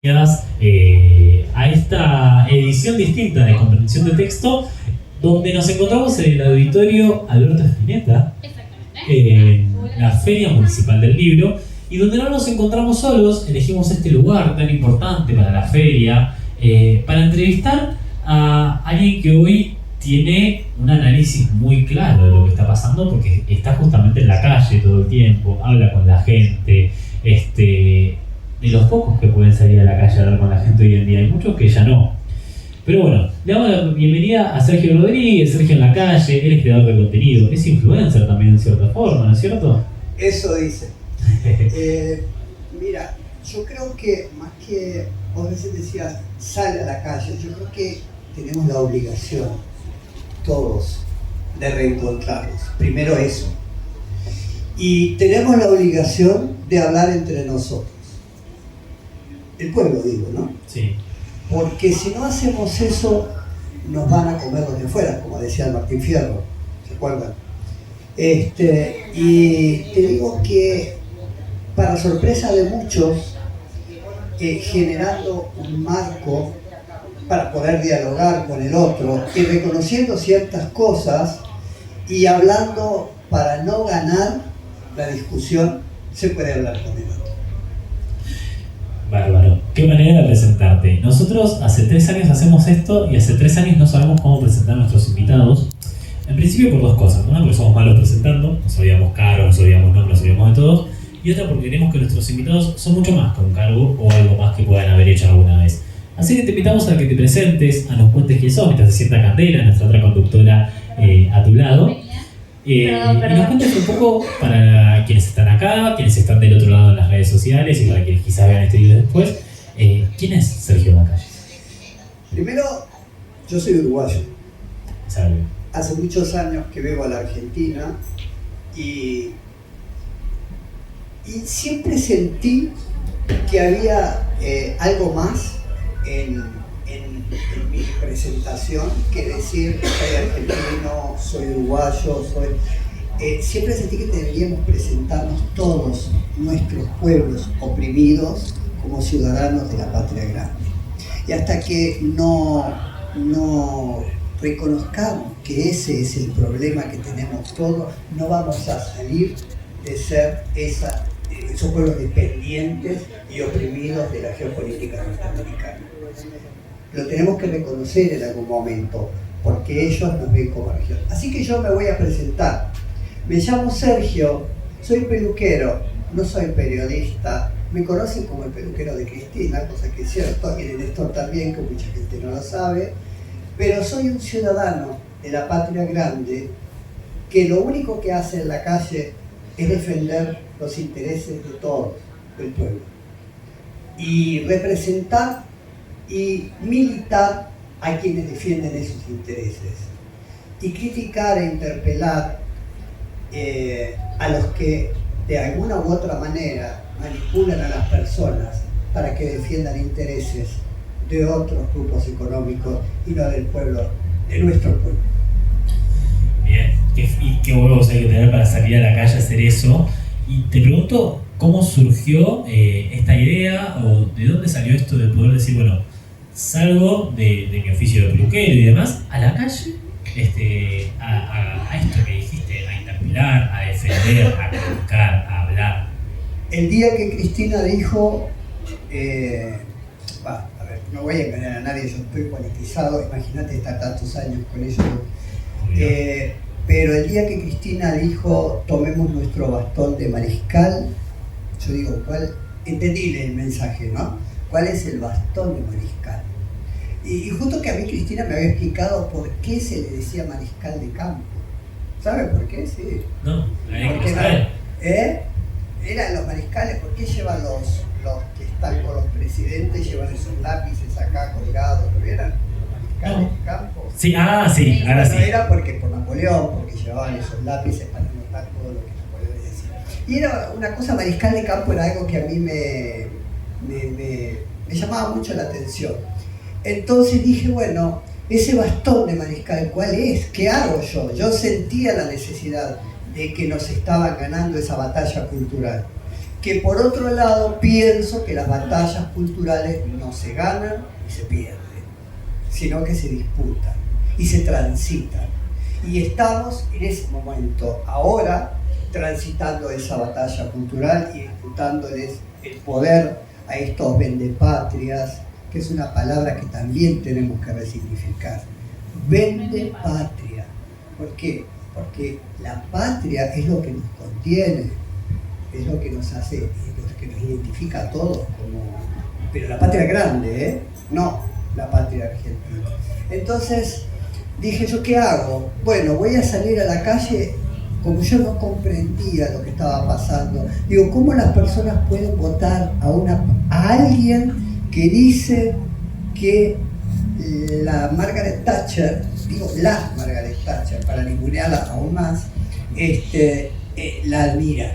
A esta edición distinta de Comprensión de Texto, donde nos encontramos en el auditorio Alberto Spinetta, en la Feria Municipal del Libro, y donde no nos encontramos solos. Elegimos este lugar tan importante para la feria para entrevistar a alguien que hoy tiene un análisis muy claro de lo que está pasando, porque está justamente en la calle todo el tiempo, habla con la gente, de los pocos que pueden salir a la calle a hablar con la gente hoy en día. Hay muchos que ya no. Pero bueno, le damos la bienvenida a Sergio Rodríguez. Sergio en la calle, él es creador de contenido, es influencer también en cierta forma, ¿no es cierto? Eso dice. Mira, yo creo que más que vos a veces decías, sale a la calle, yo creo que tenemos la obligación, todos, de reencontrarnos. Primero eso. Y tenemos la obligación de hablar entre nosotros. El pueblo, digo, ¿no? Sí. Porque si no hacemos eso, nos van a comer los de afuera, como decía Martín Fierro, ¿se acuerdan? Y te digo que, para sorpresa de muchos, generando un marco para poder dialogar con el otro y reconociendo ciertas cosas y hablando para no ganar la discusión, se puede hablar con el otro. Bárbaro, qué manera de presentarte. Nosotros hace 3 años hacemos esto y hace 3 años no sabemos cómo presentar a nuestros invitados. En principio por 2 cosas. Una, porque somos malos presentando, nos olvidamos cargos, nos olvidamos nombres, nos olvidamos de todos. Y otra, porque creemos que nuestros invitados son mucho más que un cargo o algo más que puedan haber hecho alguna vez. Así que te invitamos a que te presentes, a nos cuentes quién sos, mientras se sienta Candela, nuestra otra conductora, a tu lado. Y nos cuentes un poco, para quienes están acá, quienes están del otro lado en las redes sociales y para quienes quizás vean este video después, ¿quién es Sergio Macalle? Primero, yo soy uruguayo. ¿Sabe? Hace muchos años que vivo a la Argentina y siempre sentí que había algo más en mi presentación que decir soy argentino, soy uruguayo, siempre sentí que deberíamos presentarnos todos nuestros pueblos oprimidos como ciudadanos de la patria grande. Y hasta que no reconozcamos que ese es el problema que tenemos todos, no vamos a salir de ser esos pueblos dependientes y oprimidos de la geopolítica norteamericana. Lo tenemos que reconocer en algún momento, porque ellos nos ven como región. Así que yo me voy a presentar. Me llamo Sergio, soy peluquero, no soy periodista. Me conocen como el peluquero de Cristina, cosa que es cierto, y de Néstor también, que mucha gente no lo sabe. Pero soy un ciudadano de la patria grande que lo único que hace en la calle es defender los intereses de todos, del pueblo. Y representar y militar a quienes defienden esos intereses. Y criticar e interpelar a los que de alguna u otra manera manipulan a las personas para que defiendan intereses de otros grupos económicos y no del pueblo, de nuestro pueblo. Bien, y qué huevos hay que tener para salir a la calle a hacer eso. Y te pregunto, ¿cómo surgió esta idea o de dónde salió esto de poder decir, bueno, salgo de mi oficio de peluquero y demás a la calle, a esto que dijiste, a interpelar, a defender, a criticar, a hablar? El día que Cristina dijo, no voy a engañar a nadie, yo estoy politizado, imagínate estar tantos años con ellos. Pero el día que Cristina dijo, tomemos nuestro bastón de mariscal, yo digo, entendí el mensaje, ¿no? ¿Cuál es el bastón de mariscal? Y justo que a mí Cristina me había explicado por qué se le decía mariscal de campo. ¿Sabe por qué? Sí. No, eran los mariscales, ¿por qué llevan los que están con los presidentes, llevan esos lápices acá colgados? ¿Lo vieron? Mariscales de campo. Sí, ahora sí. Era porque por Napoleón, porque llevaban esos lápices para anotar todo lo que Napoleón decía. Y era una cosa, mariscal de campo era algo que a mí me llamaba mucho la atención. Entonces dije, bueno, ese bastón de mariscal, ¿cuál es? ¿Qué hago yo? Yo sentía la necesidad de que nos estaban ganando esa batalla cultural. que por otro lado pienso que las batallas culturales no se ganan y se pierden, sino que se disputan y se transitan. Y estamos en ese momento, ahora, transitando esa batalla cultural y disputándoles el poder a estos vendepatrias, que es una palabra que también tenemos que resignificar. Vendepatria. ¿Por qué? Porque la patria es lo que nos contiene, es lo que nos hace, es lo que nos identifica a todos como... Pero la patria grande, ¿eh? No la patria argentina. Entonces dije, ¿yo qué hago? Bueno, voy a salir a la calle. Como yo no comprendía lo que estaba pasando, digo, ¿cómo las personas pueden votar a alguien que dice que la Margaret Thatcher, digo la Margaret Thatcher, para ningunearla aún más, la admira?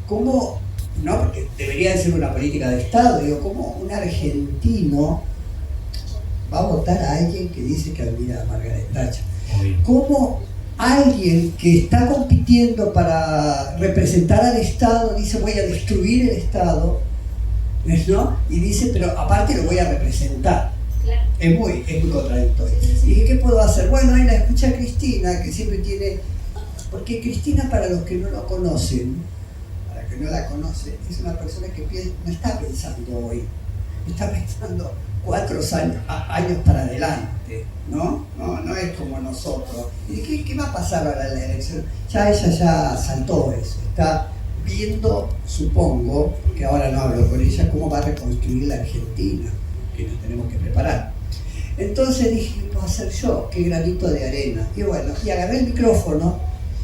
¿Cómo? No, porque debería de ser una política de Estado, digo, ¿cómo un argentino va a votar a alguien que dice que admira a Margaret Thatcher? ¿Cómo alguien que está compitiendo para representar al Estado dice voy a destruir el Estado, ¿no? Y dice, pero aparte lo voy a representar? Claro. Es muy contradictorio. Y dije, ¿qué puedo hacer? Bueno, ahí la escuché a Cristina, que siempre tiene... Porque Cristina, para los que no lo conocen, para los que no la conocen, es una persona que no está pensando hoy, está pensando 4 años para adelante, ¿no? No es como nosotros. ¿Y qué va a pasar ahora en la elección? Ya ella ya saltó eso, está viendo, supongo, que ahora no hablo con ella, cómo va a reconstruir la Argentina, que nos tenemos que preparar. Entonces dije, ¿qué puedo hacer yo? ¿Qué granito de arena? Y bueno, y agarré el micrófono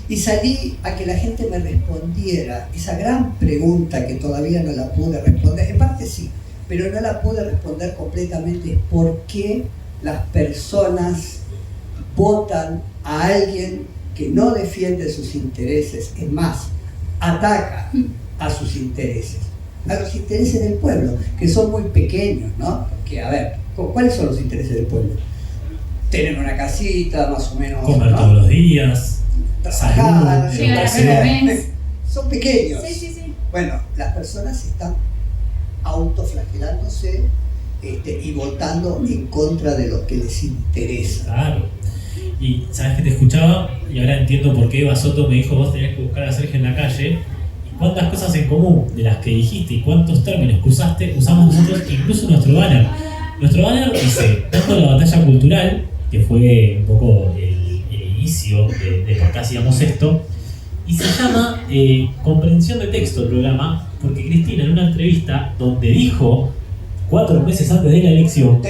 y salí a que la gente me respondiera esa gran pregunta que todavía no la pude responder. En parte sí, pero no la pude responder completamente. ¿Por qué las personas votan a alguien que no defiende sus intereses? Es más, ataca a sus intereses, a los intereses del pueblo, que son muy pequeños, ¿no? Porque, a ver, ¿cuáles son los intereses del pueblo? Tener una casita, más o menos, comer, ¿no?, todos los días, trabajar, salud, son pequeños. Sí. Bueno, las personas están autoflagelándose y votando en contra de lo que les interesa. Claro. Y sabes que te escuchaba y ahora entiendo por qué Eva Soto me dijo vos tenías que buscar a Sergio en la calle, y cuántas cosas en común de las que dijiste y cuántos términos que usaste usamos nosotros, incluso nuestro banner. Nuestro banner dice, tanto la batalla cultural, que fue un poco el inicio de por qué hacíamos esto, y se llama Comprensión de Texto el programa, porque Cristina en una entrevista donde dijo 4 meses antes de la elección,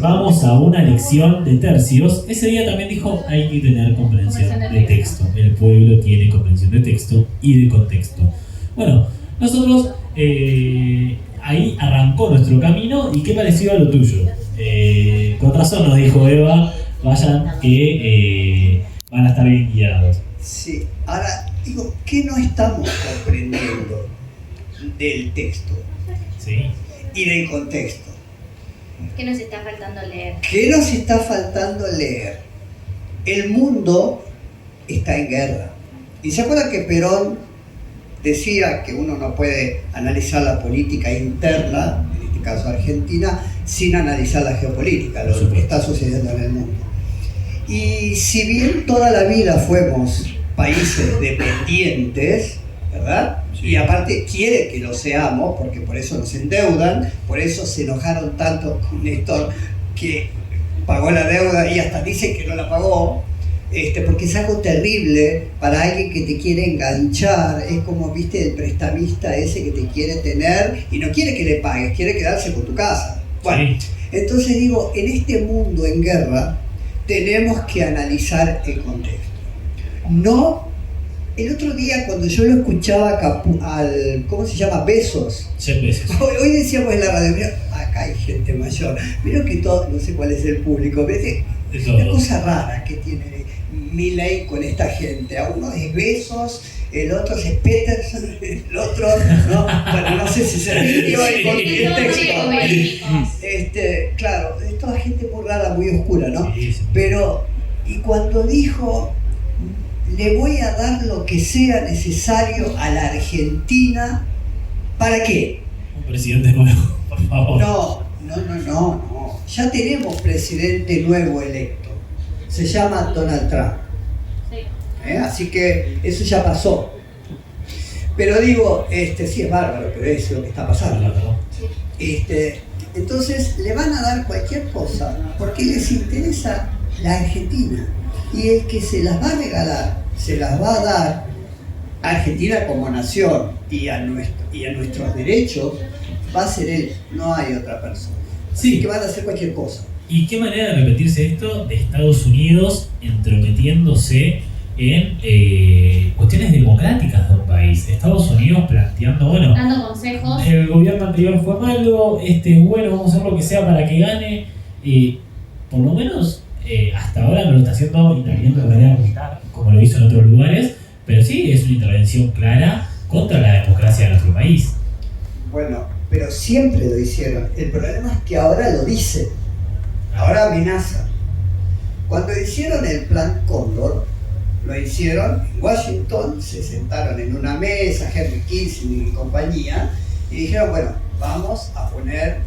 vamos a una elección de tercios, ese día también dijo hay que tener comprensión de texto, el pueblo tiene comprensión de texto y de contexto. Bueno, nosotros ahí arrancó nuestro camino. ¿Y qué pareció a lo tuyo? Con razón nos dijo Eva, vayan que van a estar bien guiados. Sí, ahora digo, ¿qué no estamos comprendiendo del texto? Sí. Y del contexto. ¿Qué nos está faltando leer? ¿Qué nos está faltando leer? El mundo está en guerra. ¿Y se acuerdan que Perón decía que uno no puede analizar la política interna, en este caso Argentina, sin analizar la geopolítica, lo que está sucediendo en el mundo? Y si bien toda la vida fuimos países dependientes, ¿verdad? Y aparte quiere que lo seamos, porque por eso nos endeudan, por eso se enojaron tanto con Néstor, que pagó la deuda y hasta dice que no la pagó, porque es algo terrible para alguien que te quiere enganchar. Es como, viste, el prestamista ese que te quiere tener y no quiere que le pagues, quiere quedarse con tu casa. Bueno, sí. Entonces digo, en este mundo en guerra tenemos que analizar el contexto. No. El otro día cuando yo lo escuchaba al, ¿cómo se llama? Besos. Sí, Besos. Hoy decíamos en la radio, mira, acá hay gente mayor, mira que todo, no sé cuál es el público, ¿ves? Una cosa rara que tiene Milei con esta gente. A uno es Besos, el otro es Peterson, el otro, ¿no? Bueno, no sé si se refirió ahí con el texto. Claro, es toda gente muy rara, muy oscura, ¿no? Pero, y cuando dijo, le voy a dar lo que sea necesario a la Argentina ¿Para qué? Un presidente nuevo, por favor. No. Ya tenemos presidente nuevo electo. Se llama Donald Trump. Así que eso ya pasó. Pero digo, sí es bárbaro, pero es lo que está pasando. Entonces le van a dar cualquier cosa porque les interesa la Argentina. Y el que se las va a regalar, se las va a dar a Argentina como nación y a nuestros derechos, va a ser él, no hay otra persona. Así que van a hacer cualquier cosa. ¿Y qué manera de repetirse esto de Estados Unidos entrometiéndose en cuestiones democráticas de un país? Estados Unidos planteando, bueno, dando consejos. El gobierno anterior fue malo, este es bueno, vamos a hacer lo que sea para que gane. Y por lo menos hasta ahora no lo está haciendo interviniendo de manera militar, como lo hizo en otros lugares, pero sí es una intervención clara contra la democracia de nuestro país. Bueno, pero siempre lo hicieron. El problema es que ahora lo dicen, ahora amenazan. Cuando hicieron el Plan Cóndor, lo hicieron en Washington, se sentaron en una mesa, Henry Kissinger y compañía, y dijeron, bueno, vamos a poner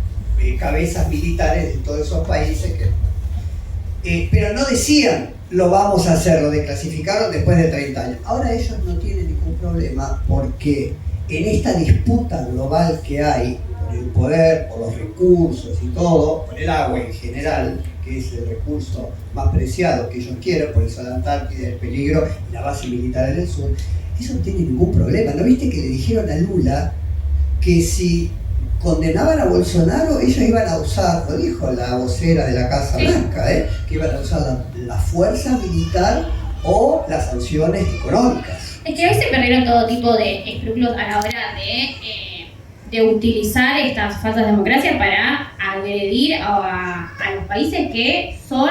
cabezas militares de todos esos países pero no decían, lo vamos a hacer, lo desclasificaron después de 30 años. Ahora ellos no tienen ningún problema porque en esta disputa global que hay por el poder, por los recursos y todo, por el agua en general, que es el recurso más preciado que ellos quieren, por eso la Antártida, el peligro y la base militar en el sur, eso no tiene ningún problema. ¿No viste que le dijeron a Lula que si condenaban a Bolsonaro, ellos iban a usar, lo dijo la vocera de la Casa Blanca, que iban a usar la fuerza militar o las sanciones económicas? Es que hoy se perdieron todo tipo de escrúpulos a la hora de utilizar estas falsas democracias para agredir a los países que son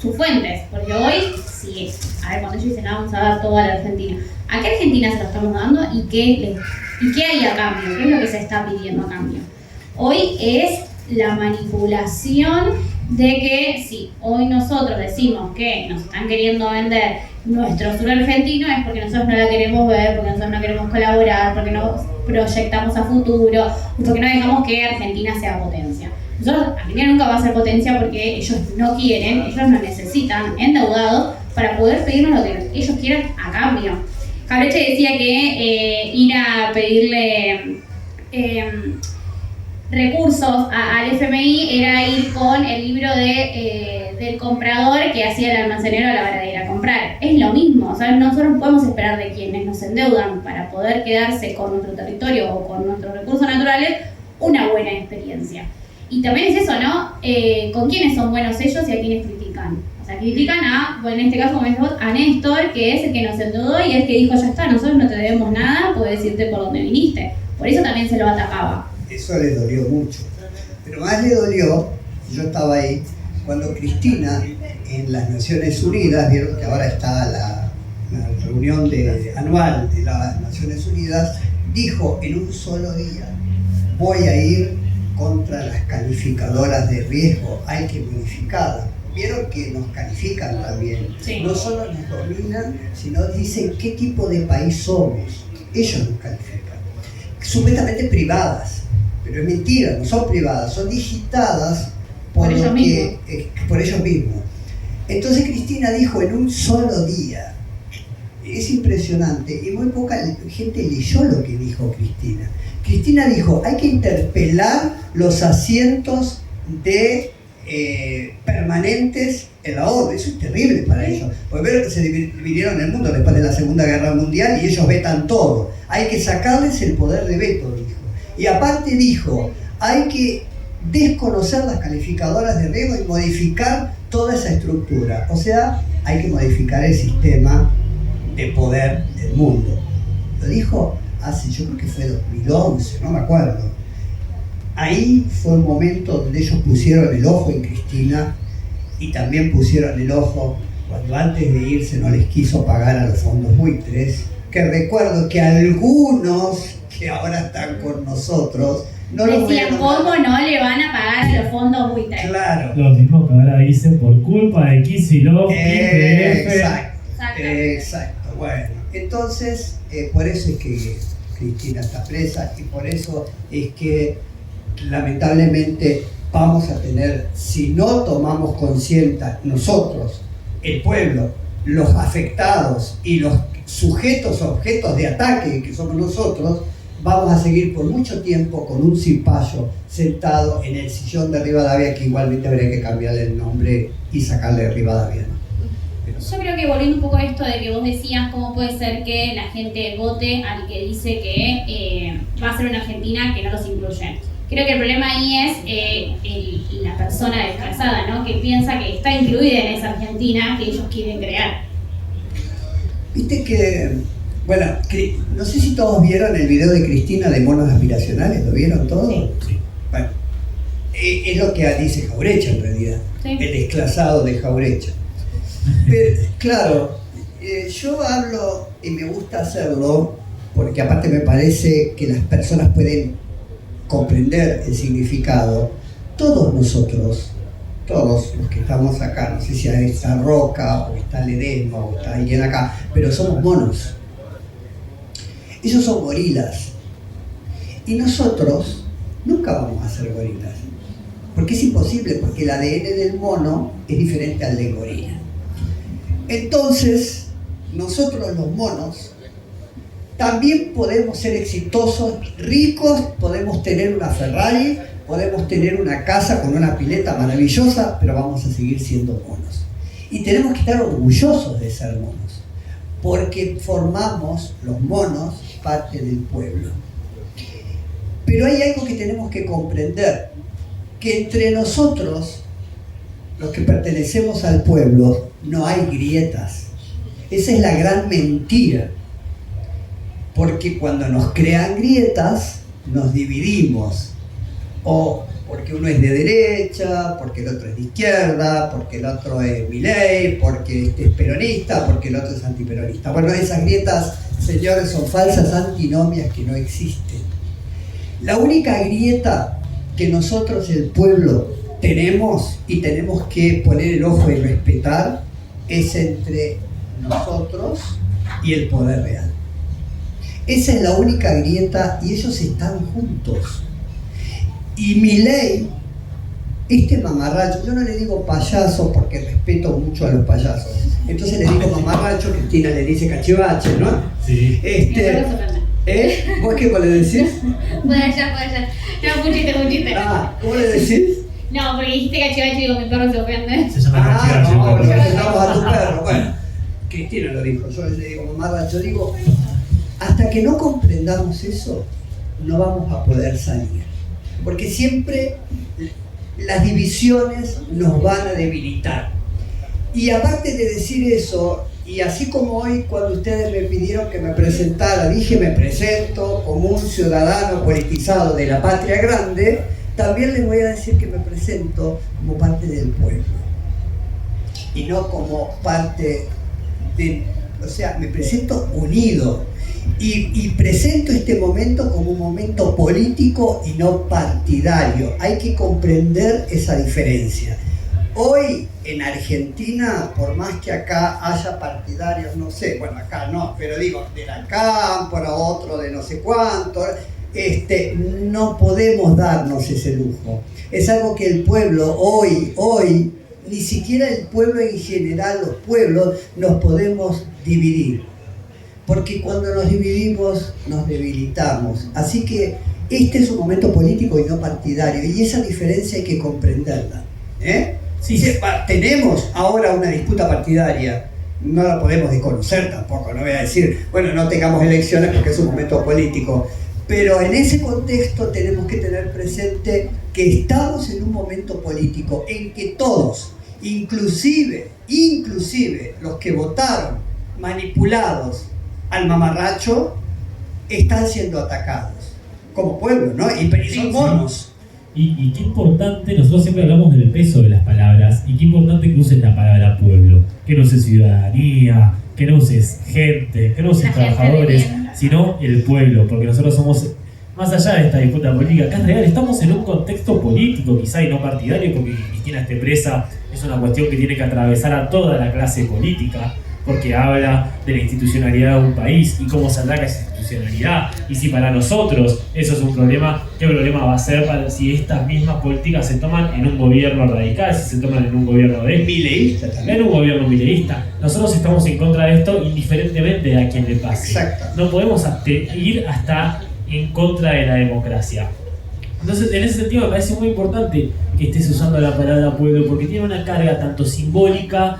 sus fuentes. Porque hoy, sí, a ver, cuando ellos dicen, vamos a dar todo a la Argentina, ¿a qué Argentina se lo estamos dando y qué hay a cambio? ¿Qué es lo que se está pidiendo a cambio? Hoy es la manipulación de que si hoy nosotros decimos que nos están queriendo vender nuestro sur argentino es porque nosotros no la queremos ver, porque nosotros no queremos colaborar, porque no proyectamos a futuro, porque no dejamos que Argentina sea potencia. Argentina nunca va a ser potencia porque ellos no quieren, ellos nos necesitan endeudados para poder pedirnos lo que ellos quieran a cambio. Cabreche decía que ir a pedirle recursos al FMI era ir con el libro del comprador que hacía el almacenero a la hora de ir a comprar. Es lo mismo, o sea, nosotros podemos esperar de quienes nos endeudan para poder quedarse con nuestro territorio o con nuestros recursos naturales una buena experiencia. Y también es eso, ¿no? ¿Con quiénes son buenos ellos y a quiénes critican? O sea, critican bueno, en este caso, como decís vos, a Néstor, que es el que nos endeudó y el que dijo, ya está, nosotros no te debemos nada, puedes irte por donde viniste. Por eso también se lo atacaba. Eso le dolió mucho. Pero más le dolió, yo estaba ahí, cuando Cristina en las Naciones Unidas, vieron que ahora está la reunión anual de las Naciones Unidas, dijo en un solo día, voy a ir contra las calificadoras de riesgo, hay que modificarlas. Vieron que nos califican también, sí. No solo nos dominan, sino dicen qué tipo de país somos. Ellos nos califican, supuestamente privadas. Pero es mentira, no son privadas, son digitadas por ellos mismos. Entonces Cristina dijo en un solo día, es impresionante, y muy poca gente leyó lo que dijo Cristina. Cristina dijo, hay que interpelar los asientos permanentes en la ONU. Eso es terrible para ellos, porque ver que se dividieron el mundo después de la Segunda Guerra Mundial y ellos vetan todo. Hay que sacarles el poder de veto, dijo. Y aparte dijo, hay que desconocer las calificadoras de riesgo y modificar toda esa estructura. O sea, hay que modificar el sistema de poder del mundo. Lo dijo hace, yo creo que fue 2011, no me acuerdo. Ahí fue un momento donde ellos pusieron el ojo en Cristina y también pusieron el ojo cuando antes de irse no les quiso pagar a los fondos buitres, que recuerdo que algunos que ahora están con nosotros no decían cómo no le van a pagar a los fondos buitres. Claro. Lo mismo que ahora dicen por culpa de Kicillof y de Exacto. Bueno, entonces por eso es que Cristina está presa, y por eso es que lamentablemente vamos a tener, si no tomamos conciencia nosotros, el pueblo, los afectados y los sujetos, objetos de ataque que somos nosotros, vamos a seguir por mucho tiempo con un cipayo sentado en el sillón de Rivadavia, que igualmente habría que cambiarle el nombre y sacarle de Rivadavia, ¿no? Yo creo que volviendo un poco a esto de que vos decías cómo puede ser que la gente vote al que dice que va a ser una Argentina que no los incluye. Creo que el problema ahí es la persona desplazada, ¿no? Que piensa que está incluida en esa Argentina que ellos quieren crear. Viste que, bueno, no sé si todos vieron el video de Cristina de monos aspiracionales, ¿lo vieron todos? Sí. Bueno, es lo que dice Jaurecha en realidad, Sí. El desclasado de Jaurecha. Pero, claro, yo hablo y me gusta hacerlo porque aparte me parece que las personas pueden comprender el significado. Todos nosotros, todos los que estamos acá, no sé si está Roca o está Ledesma o está alguien acá, pero somos monos. Ellos son gorilas. Y nosotros nunca vamos a ser gorilas. Porque es imposible, porque el ADN del mono es diferente al del gorila. Entonces, nosotros los monos también podemos ser exitosos, ricos, podemos tener una Ferrari, podemos tener una casa con una pileta maravillosa, pero vamos a seguir siendo monos. Y tenemos que estar orgullosos de ser monos, porque formamos los monos parte del pueblo. Pero hay algo que tenemos que comprender, que entre nosotros, los que pertenecemos al pueblo, no hay grietas. Esa es la gran mentira. Porque cuando nos crean grietas, nos dividimos. O porque uno es de derecha, porque el otro es de izquierda, porque el otro es Milei, porque este es peronista, porque el otro es antiperonista. Bueno, esas grietas, señores, son falsas antinomias que no existen. La única grieta que nosotros, el pueblo, tenemos y tenemos que poner el ojo y respetar es entre nosotros y el poder real. Esa es la única grieta y ellos están juntos. Y Milei, este mamarracho, yo no le digo payaso porque respeto mucho a los payasos, entonces le digo mamarracho, Cristina le dice cachivache, ¿no? Sí. ¿Vos qué le decís? Puede ser. No, un chiste. ¿Cómo le decís? No, porque dijiste cachivache y digo, mi perro se ofende. Se llama cachivache. No, lo presentamos a tu perro. Bueno, Cristina lo dijo, yo le digo mamarracho, digo, hasta que no comprendamos eso, no vamos a poder salir. Porque siempre las divisiones nos van a debilitar. Y aparte de decir eso, y así como hoy cuando ustedes me pidieron que me presentara, dije me presento como un ciudadano politizado de la patria grande, también les voy a decir que me presento como parte del pueblo. Y no como parte de... O sea, me presento unido. Y presento este momento como un momento político y no partidario. Hay que comprender esa diferencia. Hoy en Argentina, por más que acá haya partidarios, no sé, bueno, acá no, pero digo, de la Cámpora, otro de no sé cuánto, no podemos darnos ese lujo. Es algo que el pueblo hoy, ni siquiera el pueblo en general, los pueblos, nos podemos dividir. Porque cuando nos dividimos, nos debilitamos. Así que este es un momento político y no partidario, y esa diferencia hay que comprenderla. Sí. Tenemos ahora una disputa partidaria, no la podemos desconocer tampoco, no voy a decir, bueno, no tengamos elecciones porque es un momento político, pero en ese contexto tenemos que tener presente que estamos en un momento político en que todos, inclusive los que votaron manipulados al mamarracho, están siendo atacados como pueblo, ¿no? Y son monos. Y qué importante, nosotros siempre hablamos del peso de las palabras, y qué importante que uses la palabra pueblo, que no uses ciudadanía, que no uses gente, que no uses trabajadores, sino el pueblo, porque nosotros somos, más allá de esta disputa política, acá es real, estamos en un contexto político quizá y no partidario, porque Cristina esté presa es una cuestión que tiene que atravesar a toda la clase política, porque habla de la institucionalidad de un país y cómo se ataca esa institucionalidad. Y si para nosotros eso es un problema, ¿qué problema va a ser para si estas mismas políticas se toman en un gobierno radical, si se toman en un gobierno de mileísta también? En un gobierno mileísta. Nosotros estamos en contra de esto indiferentemente de a quién le pase. Exacto. No podemos ir hasta en contra de la democracia. Entonces, en ese sentido, me parece muy importante que estés usando la palabra pueblo, porque tiene una carga tanto simbólica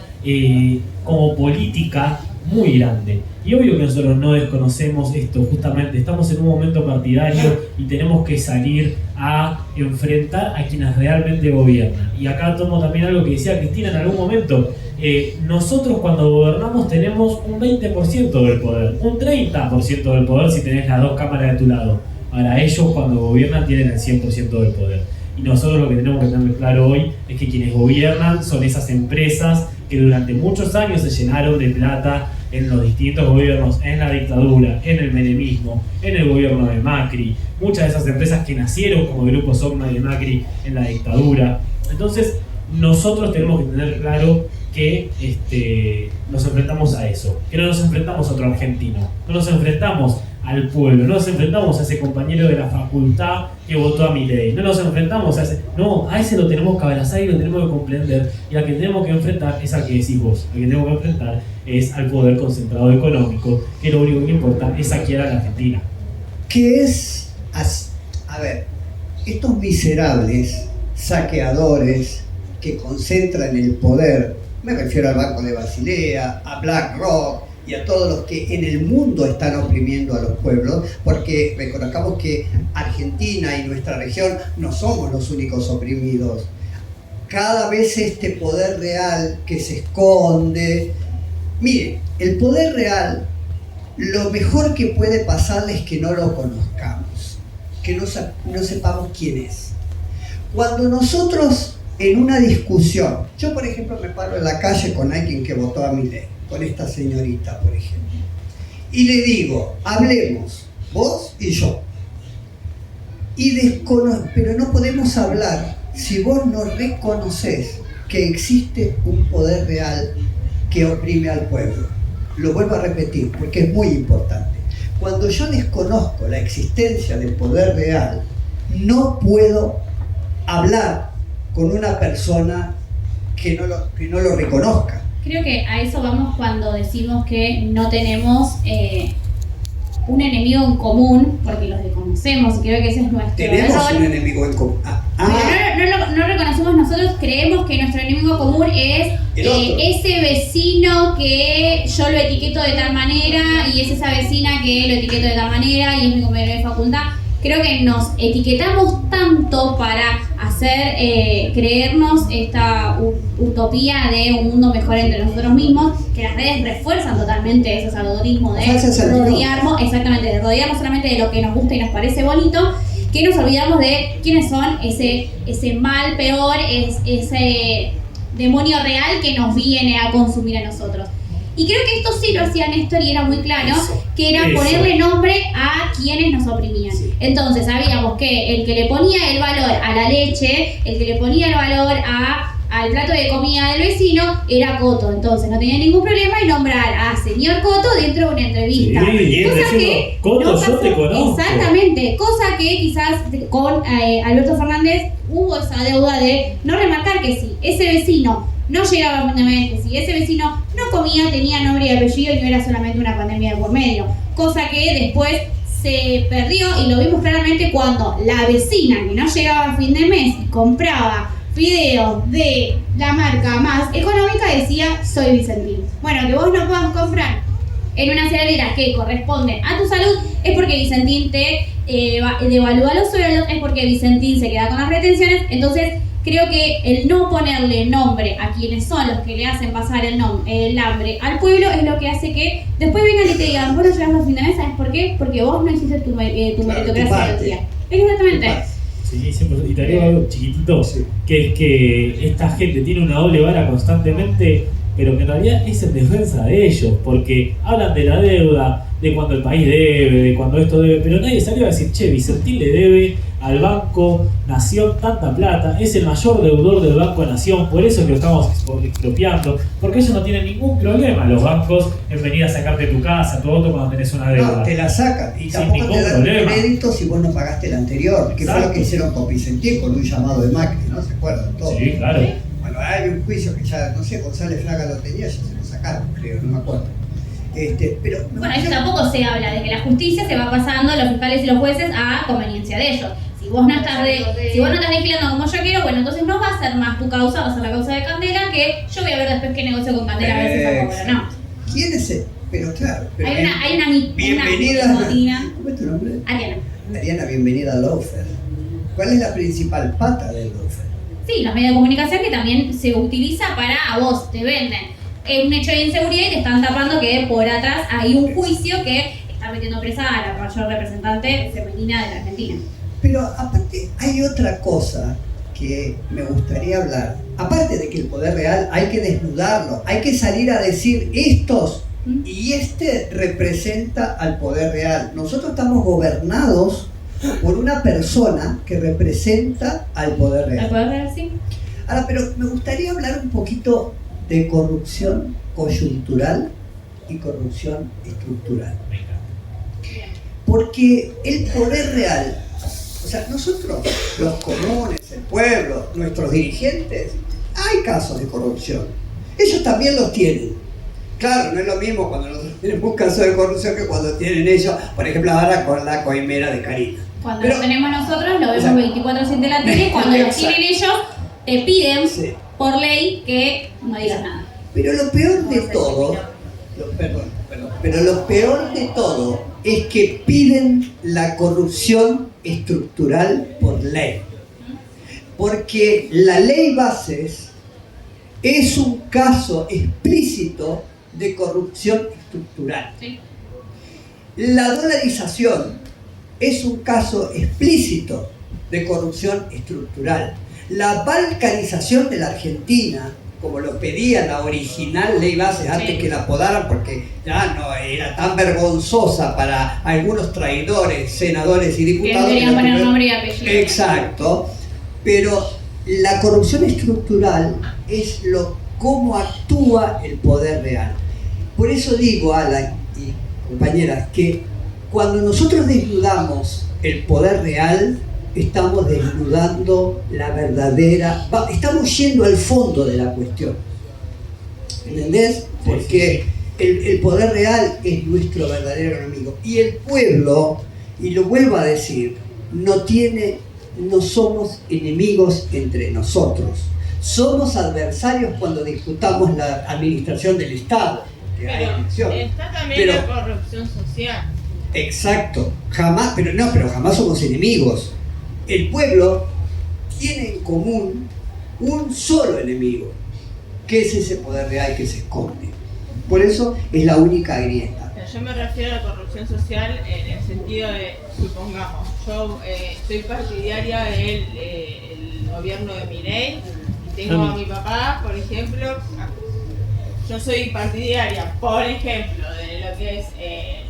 como política muy grande. Y obvio que nosotros no desconocemos esto, justamente estamos en un momento partidario y tenemos que salir a enfrentar a quienes realmente gobiernan. Y acá tomo también algo que decía Cristina en algún momento. Nosotros cuando gobernamos tenemos un 20% del poder, un 30% del poder si tenés las dos cámaras de tu lado. Ahora ellos cuando gobiernan tienen el 100% del poder. Y nosotros lo que tenemos que tener claro hoy es que quienes gobiernan son esas empresas que durante muchos años se llenaron de plata en los distintos gobiernos, en la dictadura, en el menemismo, en el gobierno de Macri. Muchas de esas empresas que nacieron como Grupo Sogma de Macri en la dictadura. Entonces nosotros tenemos que tener claro que nos enfrentamos a eso, que no nos enfrentamos a otro argentino, no nos enfrentamos al pueblo, no nos enfrentamos a ese compañero de la facultad que votó a Milei, no nos enfrentamos a ese, no, a ese lo tenemos que abrazar y lo tenemos que comprender, y al que tenemos que enfrentar es al que decís vos, al que tenemos que enfrentar es al poder concentrado económico, que lo único que importa es saquear a la Argentina. ¿Qué es? A ver, estos miserables saqueadores que concentran el poder, me refiero al Banco de Basilea, a BlackRock y a todos los que en el mundo están oprimiendo a los pueblos, porque reconozcamos que Argentina y nuestra región no somos los únicos oprimidos. Cada vez este poder real que se esconde... Mire, el poder real, lo mejor que puede pasarle es que no lo conozcamos, que no sepamos quién es. Cuando nosotros en una discusión, yo por ejemplo me paro en la calle con alguien que votó a Milei, con esta señorita por ejemplo, y le digo, hablemos, vos y yo, pero no podemos hablar si vos no reconoces que existe un poder real que oprime al pueblo. Lo vuelvo a repetir porque es muy importante. Cuando yo desconozco la existencia del poder real, no puedo hablar con una persona que no lo reconozca. Creo que a eso vamos cuando decimos que no tenemos un enemigo en común, porque los desconocemos, y creo que ese es nuestro Tenemos error. un enemigo en común. Pero no reconocemos nosotros, creemos que nuestro enemigo común es ese vecino que yo lo etiqueto de tal manera, y es esa vecina que lo etiqueto de tal manera, y es mi compañero de facultad. Creo que nos etiquetamos tanto para hacer creernos esta utopía de un mundo mejor entre nosotros mismos, que las redes refuerzan totalmente esos algoritmos de rodearnos solamente de lo que nos gusta y nos parece bonito, que nos olvidamos de quiénes son ese mal peor, ese demonio real que nos viene a consumir a nosotros. Y creo que esto sí lo hacía Néstor y era muy claro, que era ponerle nombre a quienes nos oprimían. Sí. Entonces sabíamos que el que le ponía el valor a la leche, el que le ponía el valor al plato de comida del vecino era Coto. Entonces no tenía ningún problema en nombrar a señor Coto dentro de una entrevista. Sí, cosa que Coto, no pasó. Yo te conozco. Exactamente, cosa que quizás con Alberto Fernández hubo esa deuda de no remarcar que si ese vecino no llegaba a fin de mes, que si ese vecino no comía, tenía nombre y apellido y no era solamente una pandemia de por medio. Cosa que después se perdió y lo vimos claramente cuando la vecina que no llegaba a fin de mes y compraba fideos de la marca más económica decía, soy Vicentín. Bueno, que vos no puedas comprar en una cerealera que corresponde a tu salud es porque Vicentín te devalúa los sueldos, es porque Vicentín se queda con las retenciones. Entonces creo que el no ponerle nombre a quienes son los que le hacen pasar el hambre al pueblo es lo que hace que después vengan y te digan, vos no llegas a fin de mes, ¿sabes por qué? Porque vos no hiciste tu meritocracia del día. Exactamente. Sí, 100%. Y te agrego algo chiquitito, que es que esta gente tiene una doble vara constantemente pero que en realidad es en defensa de ellos, porque hablan de la deuda, de cuando el país debe, de cuando esto debe, pero nadie salió a decir, che, Vicentín le debe al Banco Nación tanta plata, es el mayor deudor del Banco Nación, por eso es que lo estamos expropiando, porque ellos no tienen ningún problema, los bancos, en venir a sacarte tu casa, tu auto cuando tenés una deuda. No, te la sacan y sin tampoco ningún te dan problema. crédito si vos no pagaste el anterior, que fue lo que hicieron con Vicentín con un llamado de Macri, ¿no? ¿Se acuerdan todos? Sí, claro. Bueno, hay un juicio que ya, no sé, González Fraga lo tenía, ya se lo sacaron, creo, no me acuerdo. Pero bueno, eso tampoco se habla de que la justicia se va pasando, los fiscales y los jueces, a conveniencia de ellos. Si vos no estás vigilando como yo quiero, bueno, entonces no va a ser más tu causa, va a ser la causa de Candela, que yo voy a ver después qué negocio con Candela, a ver si saco, pero no. ¿Quién es él? Pero claro. Pero hay una bienvenida. Motina. ¿Cómo es tu nombre? Ariana. Ariana, bienvenida a Lawfare. ¿Cuál es la principal pata de Lawfare? Sí, los medios de comunicación que también se utiliza para a vos, te venden un hecho de inseguridad y te están tapando que por atrás hay un juicio que está metiendo presa a la mayor representante femenina de la Argentina. Pero aparte hay otra cosa que me gustaría hablar. Aparte de que el poder real hay que desnudarlo, hay que salir a decir estos y este representa al poder real. Nosotros estamos gobernados por una persona que representa al poder real. ¿Al poder real, sí? Ahora, pero me gustaría hablar un poquito de corrupción coyuntural y corrupción estructural. Porque el poder real, o sea, nosotros, los comunes, el pueblo, nuestros dirigentes, hay casos de corrupción. Ellos también los tienen. Claro, no es lo mismo cuando nosotros tenemos un caso de corrupción que cuando tienen ellos, por ejemplo, ahora con la coimera de Karina. Cuando lo tenemos nosotros, lo vemos 24/7 en la tele, cuando lo tienen ellos, te piden por ley que no digas nada. Pero lo peor de todo, pero lo peor de todo es que piden la corrupción estructural por ley. Porque la ley Bases es un caso explícito de corrupción estructural. Sí. La dolarización es un caso explícito de corrupción estructural. La balcanización de la Argentina, como lo pedía la original ley Bases antes que la podaran, porque ya no era tan vergonzosa para algunos traidores, senadores y diputados. Que deberían poner nombre y apellido. Exacto, pero la corrupción estructural es cómo actúa el poder real. Por eso digo, Alan y compañeras, que cuando nosotros desnudamos el poder real, estamos desnudando la verdadera, estamos yendo al fondo de la cuestión. ¿Entendés? Porque el poder real es nuestro verdadero enemigo. Y el pueblo, y lo vuelvo a decir, no somos enemigos entre nosotros. Somos adversarios cuando disputamos la administración del Estado. Pero está también la corrupción social. Exacto, pero jamás somos enemigos. El pueblo tiene en común un solo enemigo, que es ese poder real que se esconde. Por eso es la única grieta. Yo me refiero a la corrupción social en el sentido de, supongamos, yo soy partidaria del gobierno de Milei y tengo a mi papá, por ejemplo. Yo soy partidaria, por ejemplo, de lo que es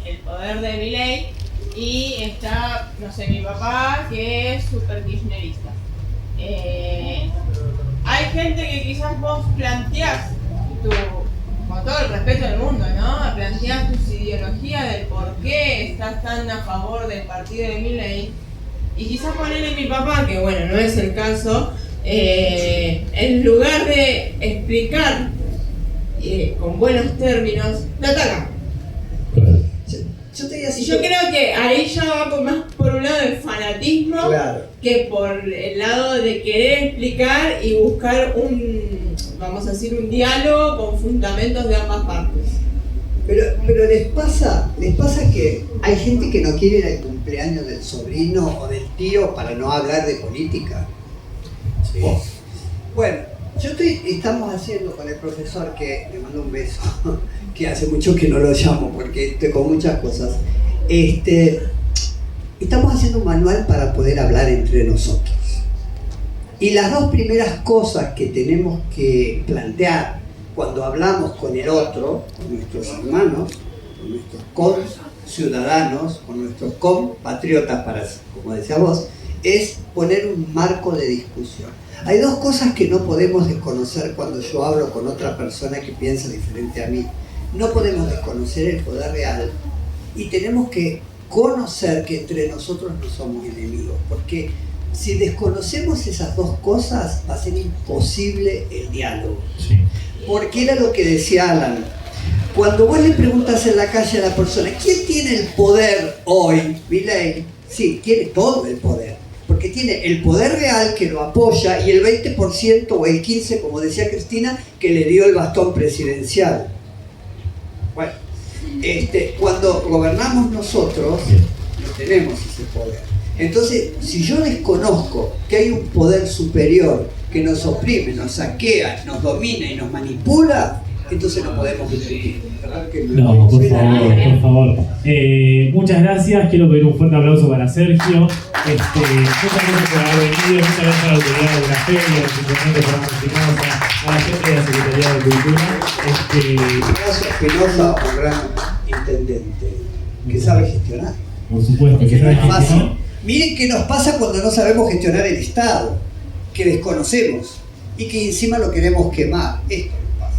el poder de Milei y está, no sé, mi papá que es súper kirchnerista. Hay gente que quizás vos planteás, con todo el respeto del mundo, ¿no? Planteás tus ideologías del por qué estás tan a favor del partido de Milei y quizás ponerle a mi papá, que bueno, no es el caso, en lugar de explicar con buenos términos, lo atacan. Yo creo que ahí ya va más por un lado del fanatismo que por el lado de querer explicar y buscar vamos a decir, un diálogo con fundamentos de ambas partes. Pero les pasa que hay gente que no quiere ir al cumpleaños del sobrino o del tío para no hablar de política. Sí. Bueno, estamos haciendo con el profesor, que le mando un beso, que hace mucho que no lo llamo porque estoy con muchas cosas. Estamos haciendo un manual para poder hablar entre nosotros. Y las dos primeras cosas que tenemos que plantear cuando hablamos con el otro, con nuestros hermanos, con nuestros conciudadanos, con nuestros compatriotas, como decía vos, es poner un marco de discusión. Hay dos cosas que no podemos desconocer cuando yo hablo con otra persona que piensa diferente a mí. No podemos desconocer el poder real y tenemos que conocer que entre nosotros no somos enemigos, porque si desconocemos esas dos cosas va a ser imposible el diálogo. Sí. Porque era lo que decía Alan. Cuando vos le preguntas en la calle a la persona, ¿quién tiene el poder hoy? Milei, sí, tiene todo el poder. Porque tiene el poder real que lo apoya y el 20% o el 15%, como decía Cristina, que le dio el bastón presidencial. Bueno, cuando gobernamos nosotros, no tenemos ese poder. Entonces, si yo desconozco que hay un poder superior que nos oprime, nos saquea, nos domina y nos manipula, entonces no podemos discutir. No, por favor. Muchas gracias. Quiero pedir un fuerte aplauso para Sergio. Muchas gracias por haber venido. Muchas gracias a la autoridad de la feria, a los intendentes por Musicanza, a la gente de la Secretaría de Cultura. Ignacio Espinosa, un gran intendente que sabe gestionar. Por supuesto, que sabe gestionar. Miren qué nos pasa cuando no sabemos gestionar el Estado, que desconocemos y que encima lo queremos quemar. Esto nos pasa.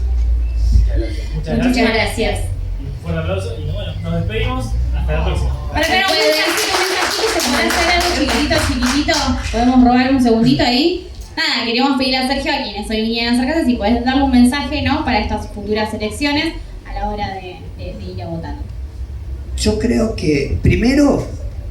Muchas gracias. Un fuerte aplauso y bueno, nos despedimos. Hasta la próxima. Para que se puede hacer algo chiquitito. ¿Podemos robar un segundito ahí? Nada, queríamos pedir a Sergio, a quienes hoy vinieron a acercarse, si podés darle un mensaje, ¿no?, para estas futuras elecciones a la hora de ir a votar. Yo creo que primero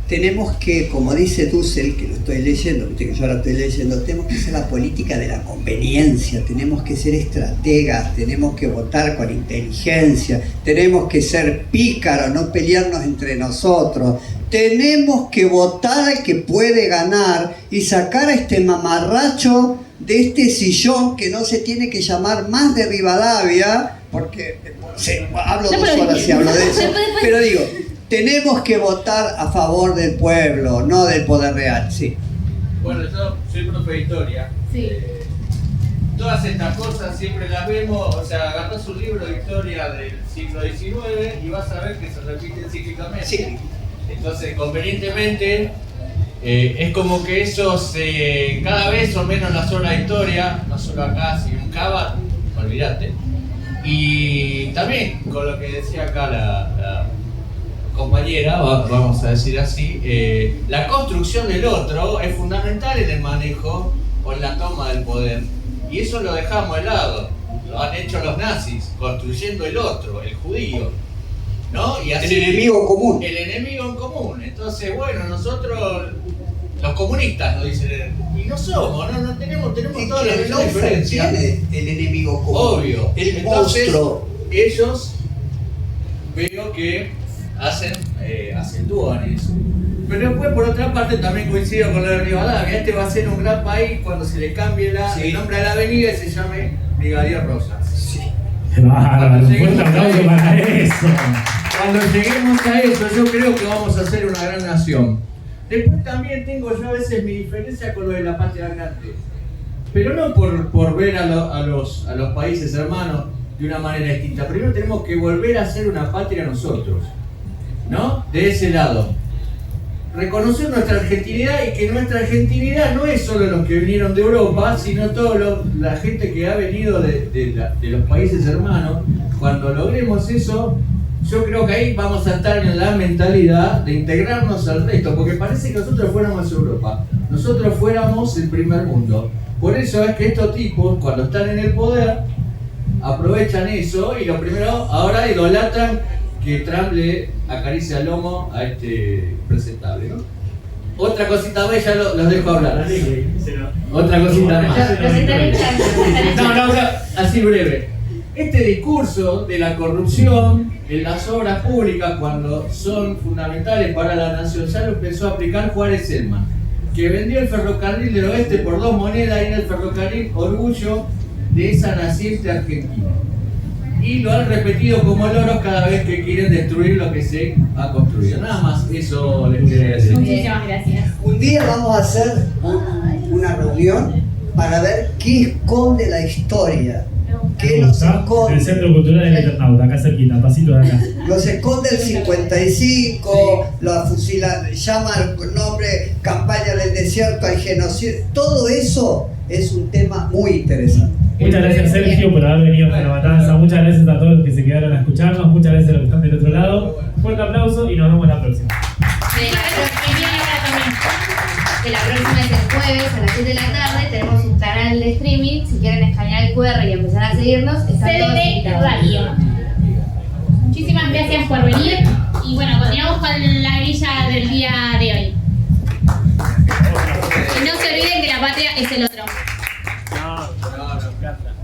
tenemos que, como dice Dussel, que lo estoy leyendo, viste que yo ahora estoy leyendo, tenemos que hacer la política de la conveniencia, tenemos que ser estrategas, tenemos que votar con inteligencia, tenemos que ser pícaros, no pelearnos entre nosotros, tenemos que votar al que puede ganar y sacar a este mamarracho de este sillón que no se tiene que llamar más de Rivadavia, porque hablo 2 horas si hablo de eso, pero digo, tenemos que votar a favor del pueblo, no del poder real, sí. Bueno, yo soy profe de historia. Sí. Todas estas cosas siempre las vemos, o sea, agarrás un libro de historia del siglo XIX y vas a ver que se repiten cíclicamente. Sí. Entonces, convenientemente, es como que esos cada vez son menos las horas de historia, no solo acá, sino en Cava, olvídate. Y también, con lo que decía acá la compañera, vamos a decir así, la construcción del otro es fundamental en el manejo o en la toma del poder. Y eso lo dejamos de lado. Lo han hecho los nazis, construyendo el otro, el judío, ¿no? Y así, el enemigo común. El enemigo en común. Entonces, bueno, nosotros, los comunistas, nos dicen, y no somos, no tenemos todas las diferencias. El enemigo común. Obvio. El Entonces, monstruo. ellos veo que acentúan eso. Pero después, por otra parte, también coincido con lo de Rivadavia. Este va a ser un gran país cuando se le cambie el nombre a la avenida y se llame Brigadier Rosas. Sí. Un fuerte aplauso para eso. Cuando lleguemos a eso, yo creo que vamos a ser una gran nación. Después también tengo yo a veces mi diferencia con lo de la patria grande. Pero no por ver a los países hermanos de una manera distinta. Primero tenemos que volver a ser una patria nosotros, ¿no? De ese lado. Reconocer nuestra argentinidad y que nuestra argentinidad no es solo los que vinieron de Europa, sino toda la gente que ha venido de los países hermanos. Cuando logremos eso, yo creo que ahí vamos a estar en la mentalidad de integrarnos al resto, porque parece que nosotros fuéramos Europa, nosotros fuéramos el primer mundo. Por eso es que estos tipos, cuando están en el poder, aprovechan eso y lo primero, ahora idolatran que Trump le acaricia el lomo a este presentable, ¿no? Otra cosita más, ya los dejo hablar. Otra cosita más. No, así breve. Este discurso de la corrupción en las obras públicas, cuando son fundamentales para la nación, ya lo empezó a aplicar Juárez Selman, que vendió el ferrocarril del oeste por 2 monedas y en el ferrocarril orgullo de esa naciente Argentina. Y lo han repetido como loros cada vez que quieren destruir lo que se ha construido. Nada más, eso les quería decir. Muchísimas gracias. Un día vamos a hacer una reunión para ver qué esconde la historia, que nos esconde. El Centro Cultural del Eternauta, acá cerquita, pasito de acá. Nos esconde el 55, la fusila, llama el nombre, campaña del desierto, hay genocidio. Todo eso es un tema muy interesante. Muchas gracias, Sergio, por haber venido a la matanza. Muchas gracias a todos los que se quedaron a escucharnos. Muchas gracias a los que están del otro lado. Un fuerte aplauso y nos vemos la próxima. Que la próxima es el jueves a las 7 de la tarde. Tenemos un canal de streaming. Si quieren escanear el QR y empezar a seguirnos, están todos CDT invitados. Radio. Muchísimas gracias por venir. Y bueno, continuamos con la grilla del día de hoy. Y no se olviden que la patria es el otro. No, gracias.